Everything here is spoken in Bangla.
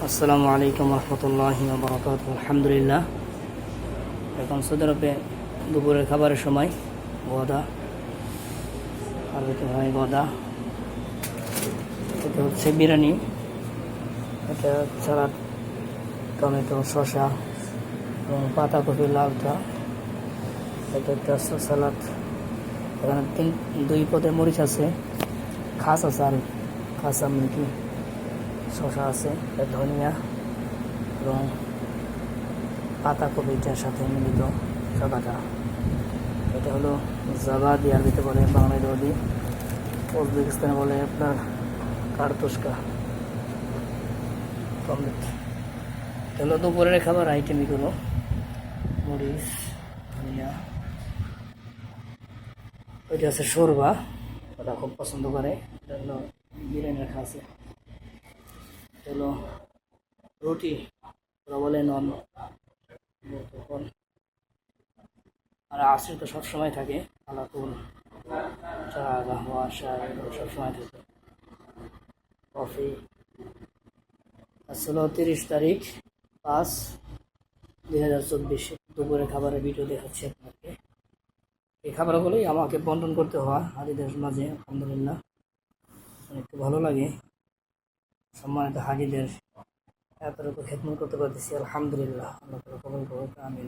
আসসালামু আলাইকুম রহমতুল্লাহি ওয়া বারাকাতুহু। আলহামদুলিল্লাহ, এখন সৌদি আরবে দুপুরের খাবারের সময় গদা আর হতে হয় গদা। এটা হচ্ছে বিরিয়ানি, এটা সালাদ, টমেটো, শসা এবং পাতাকপি, লাউটা। এটা একটা সালাদ। এখানে দুই পদে মরিচ আছে, খাস আছে, আর কাঁচা মিঠি শসা আছে, ধনিয়া এবং পাতাকপিটার সাথে মিলিত সাদাটা। এটা হলো জাবাদি, আরবিতে বলে, বাংলায় দদি, উজবেকিস্তানে বলে আপনার কার্তুস্কা। কমপ্লিট। এটা হলো দুপুরের খাবার আইটেম। এগুলো মরিচ, ধনিয়া। ওইটা আছে শোরবা, ওটা খুব পছন্দ করে। এটা হলো বিরিয়ানির খাসে। এটা হলো রুটি, ওরা বলে নন। আর আসরে তো সবসময় থাকে আলাকুল, চা, গাহওয়া, চা, এগুলো সবসময় থাকে। কফি। আসলে 30 তারিখ 5, 2024 দুপুরে খাবারের ভিডিও দেখাচ্ছি আপনাকে। এই খাবারগুলোই আমাকে বন্টন করতে হয় হাজিদের মাঝে। আলহামদুলিল্লাহ, একটু ভালো লাগে সম্মানিত হাজিদের এতটুকু খেদমত করতে পারতেছি। আলহামদুলিল্লাহ, আল্লাহ তাআলা কবুল করুক, আমিন।